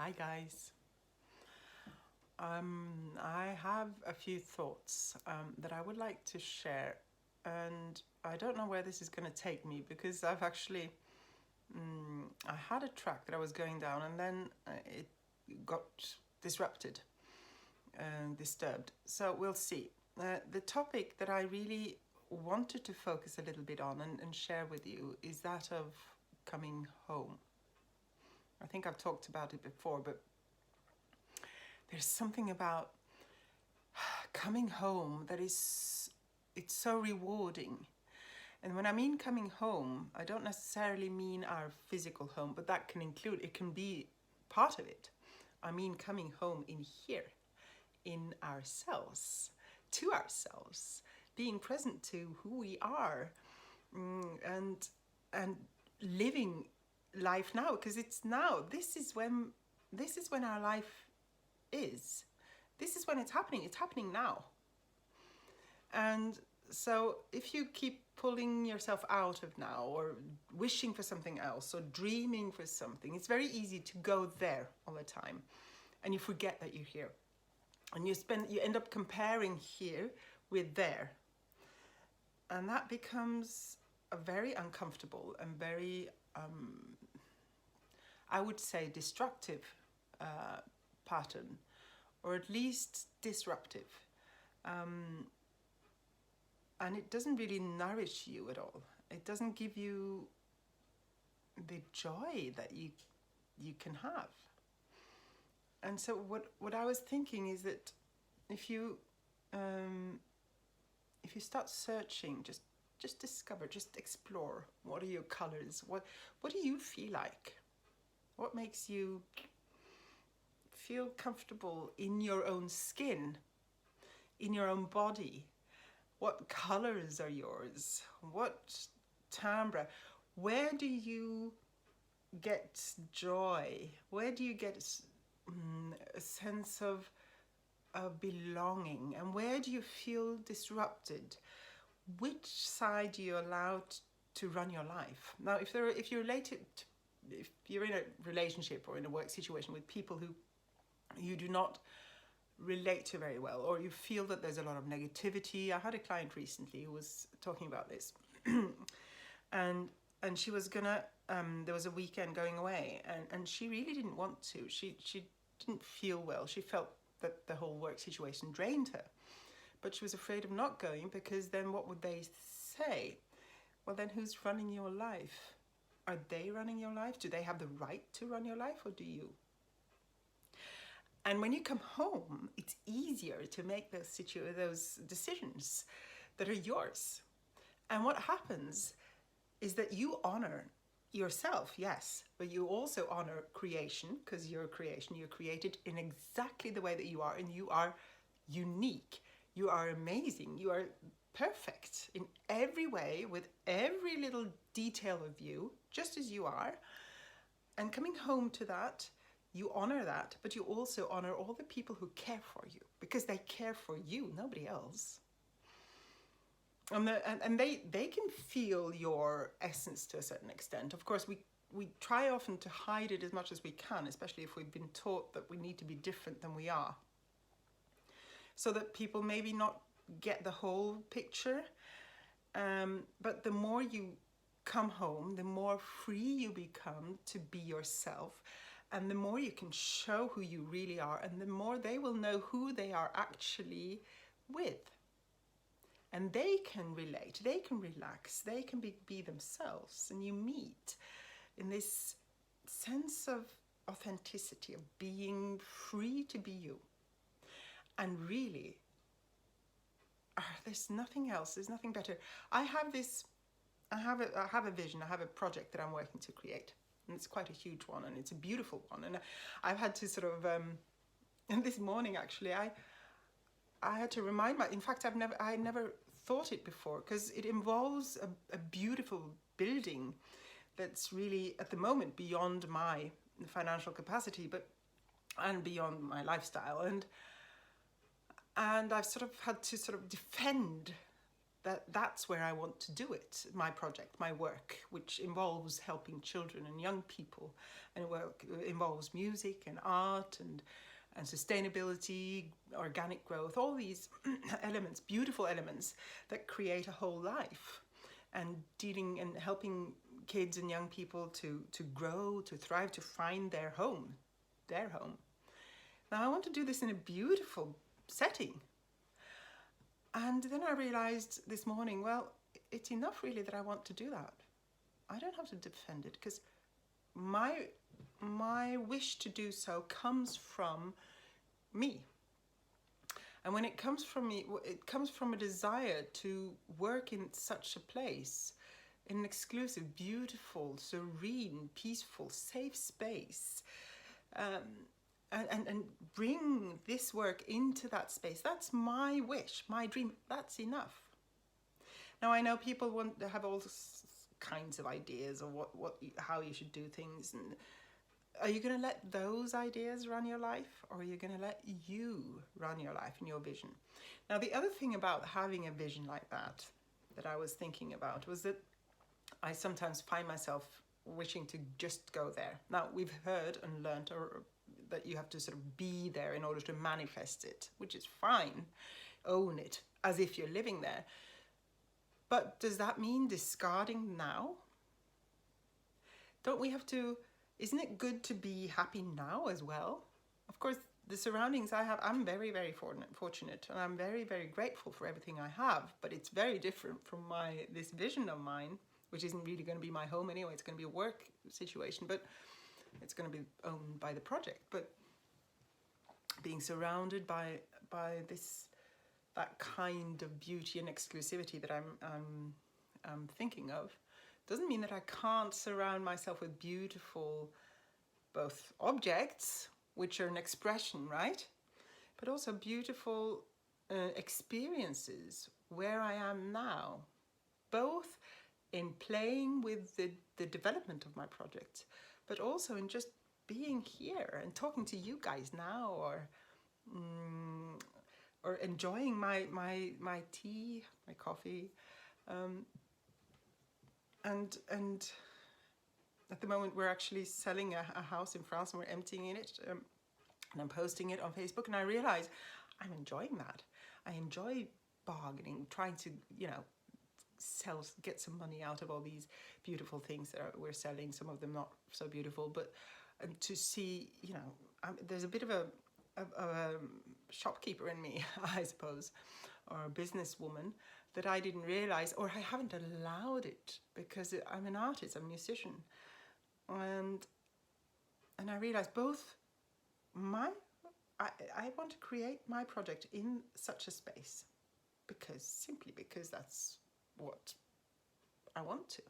Hi guys. I have a few thoughts that I would like to share, and I don't know where this is going to take me because I've actually I had a track that I was going down, and then it got disrupted and disturbed. So we'll see. The topic that I really wanted to focus a little bit on and share with you is that of coming home. I think I've talked about it before, but there's something about coming home that it's so rewarding. And when I mean coming home, I don't necessarily mean our physical home, but that can include, it can be part of it. I mean coming home in here, in ourselves, to ourselves, being present to who we are, and living life now, because it's now. This is when our life is. This is when it's happening. It's happening now. And so if you keep pulling yourself out of now, or wishing for something else, or dreaming for something, it's very easy to go there all the time, and you forget that you're here, and you end up comparing here with there, and that becomes a very uncomfortable and very I would say destructive pattern, or at least disruptive. And it doesn't really nourish you at all. It doesn't give you the joy that you can have. And so what I was thinking is that if you start searching, just discover, just explore, what are your colors? What do you feel like? What makes you feel comfortable in your own skin, in your own body? What colors are yours? What timbre? Where do you get joy? Where do you get a sense of belonging? And where do you feel disrupted? Which side do you allow to run your life? Now, if you're in a relationship or in a work situation with people who you do not relate to very well, or you feel that there's a lot of negativity. I had a client recently who was talking about this, and she was gonna there was a weekend going away, and she really didn't want to. She didn't feel well. She felt that the whole work situation drained her, but she was afraid of not going, because then what would they say? Well, then who's running your life? Are they running your life? Do they have the right to run your life, or do you? And when you come home, it's easier to make those decisions that are yours. And what happens is that you honor yourself, yes, but you also honor creation, because you're a creation. You're created in exactly the way that you are, and you are unique. You are amazing. You are perfect in every way, with every little detail of you, just as you are. And coming home to that, you honor that, but you also honor all the people who care for you, because they care for you, nobody else. And they can feel your essence to a certain extent. Of course, we try often to hide it as much as we can, especially if we've been taught that we need to be different than we are, so that people maybe not get the whole picture. But the more you come home, the more free you become to be yourself, and the more you can show who you really are, and the more they will know who they are actually with. And they can relate, they can relax, they can be themselves, and you meet in this sense of authenticity, of being free to be you. And really, there's nothing else, there's nothing better. I have a vision, I have a project that I'm working to create. And it's quite a huge one, and it's a beautiful one. And I've had to sort of, and this morning actually, I had to remind in fact, I never thought it before, because it involves a beautiful building that's really, at the moment, beyond my financial capacity, and beyond my lifestyle. And I've sort of had to sort of defend that's where I want to do it, my project, my work, which involves helping children and young people, and work involves music and art and sustainability, organic growth, all these elements, beautiful elements that create a whole life, and dealing and helping kids and young people to grow, to thrive, to find their home, their home. Now I want to do this in a beautiful setting. And then I realized this morning, well, it's enough really that I want to do that. I don't have to defend it, because my wish to do so comes from me. And when it comes from me, it comes from a desire to work in such a place, in an exclusive, beautiful, serene, peaceful, safe space, and bring this work into that space. That's my wish, my dream. That's enough. Now I know people want to have all kinds of ideas of how you should do things, and are you going to let those ideas run your life, or are you going to let you run your life and your vision? Now the other thing about having a vision like that I was thinking about was that I sometimes find myself wishing to just go there. Now we've heard and learned that you have to sort of be there in order to manifest it, which is fine. Own it as if you're living there. But does that mean discarding now? Don't we have to, isn't it good to be happy now as well? Of course, the surroundings I have, I'm very, very fortunate, and I'm very, very grateful for everything I have, but it's very different from this vision of mine, which isn't really going to be my home anyway. It's going to be a work situation, but it's going to be owned by the project. But being surrounded by that kind of beauty and exclusivity that I'm thinking of, doesn't mean that I can't surround myself with beautiful both objects, which are an expression, right? But also beautiful experiences where I am now, both in playing with the development of my project, but also in just being here and talking to you guys now, or enjoying my tea, my coffee, and at the moment we're actually selling a house in France, and we're emptying it, and I'm posting it on Facebook, and I realize I'm enjoying that. I enjoy bargaining, trying to, get some money out of all these beautiful things that we're selling, some of them not so beautiful, but to see, there's a bit of a shopkeeper in me, I suppose, or a businesswoman, that I didn't realize, or I haven't allowed it, because I'm an artist, I'm a musician, and I realized both I want to create my project in such a space, simply because that's what I want to.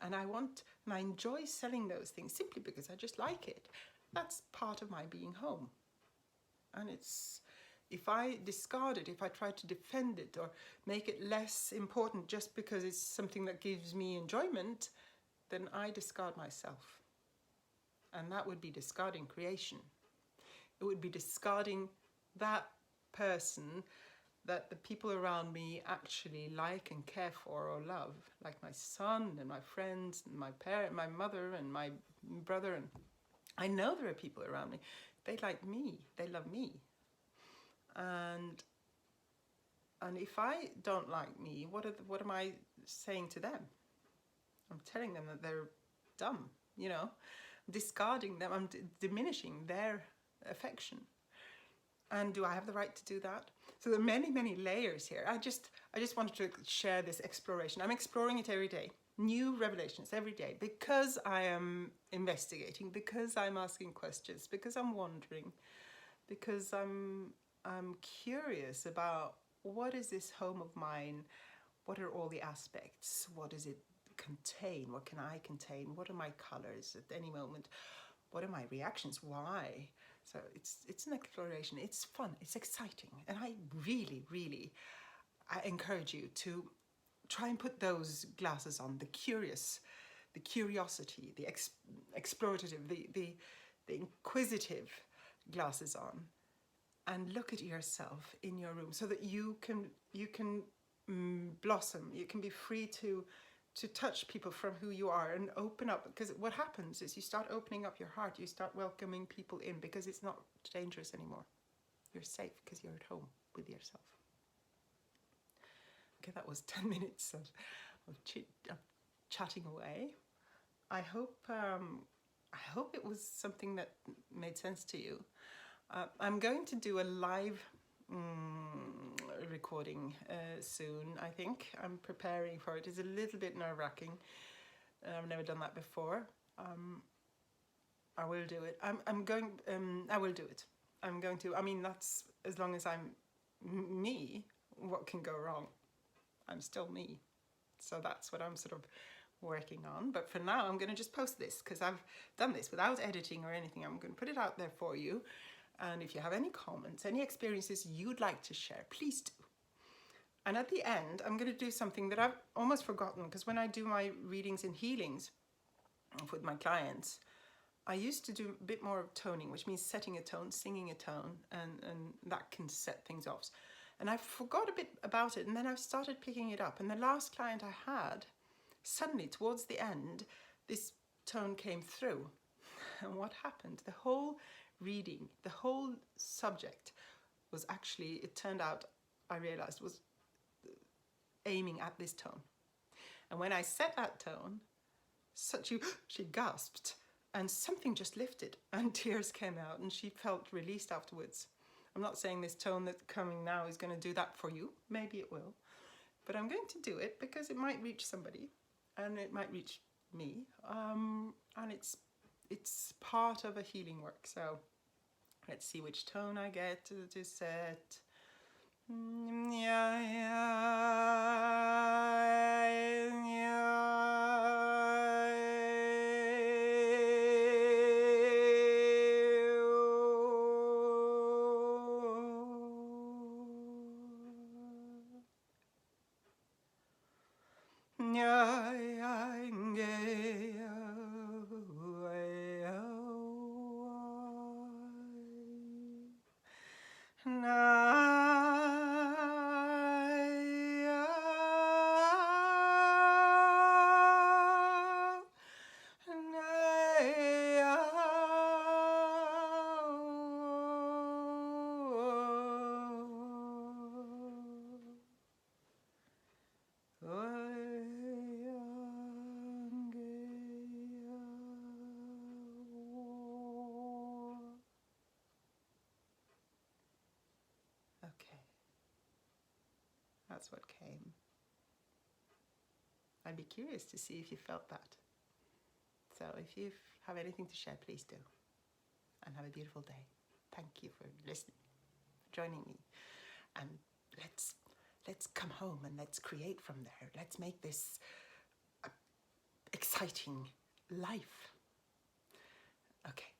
And I enjoy selling those things simply because I just like it. That's part of my being home. And if I discard it, if I try to defend it or make it less important just because it's something that gives me enjoyment, then I discard myself. And that would be discarding creation. It would be discarding that person that the people around me actually like and care for or love, like my son and my friends and my parent, my mother and my brother. And I know there are people around me. They like me. They love me. And if I don't like me, what am I saying to them? I'm telling them that they're dumb, discarding them. I'm diminishing their affection. And do I have the right to do that? So there are many, many layers here. I just wanted to share this exploration. I'm exploring it every day. New revelations every day, because I am investigating, because I'm asking questions, because I'm wondering, because I'm curious about what is this home of mine? What are all the aspects? What does it contain? What can I contain? What are my colors at any moment? What are my reactions? Why? So it's an exploration. It's fun. It's exciting. And I really, really encourage you to try and put those glasses on, the curiosity, the explorative, the inquisitive glasses on, and look at yourself in your room so that you can blossom. You can be free to touch people from who you are and open up, because what happens is you start opening up your heart, you start welcoming people in, because it's not dangerous anymore. You're safe because you're at home with yourself. Okay, that was 10 minutes of chatting away. I hope it was something that made sense to you. I'm going to do a live recording soon. I think I'm preparing for it. It's a little bit nerve-wracking. I've never done that before. I will do it. I will do it. I'm going to. I mean, that's as long as I'm me. What can go wrong? I'm still me. So that's what I'm sort of working on. But for now, I'm going to just post this because I've done this without editing or anything. I'm going to put it out there for you. And if you have any comments, any experiences you'd like to share, please do. And at the end, I'm going to do something that I've almost forgotten, because when I do my readings and healings with my clients, I used to do a bit more of toning, which means setting a tone, singing a tone, and that can set things off. And I forgot a bit about it, and then I've started picking it up. And the last client I had, suddenly towards the end, this tone came through. And what happened? The whole reading, the whole subject was actually, it turned out, I realized, was aiming at this tone. And when I set that tone, she gasped, and something just lifted, and tears came out, and she felt released afterwards. I'm not saying this tone that's coming now is going to do that for you. Maybe it will. But I'm going to do it because it might reach somebody, and it might reach me. And it's part of a healing work. So let's see which tone I get to set. Okay, that's what came. I'd be curious to see if you felt that. So if you have anything to share, please do. And have a beautiful day. Thank you for listening, for joining me. And let's come home and let's create from there. Let's make this exciting life. Okay.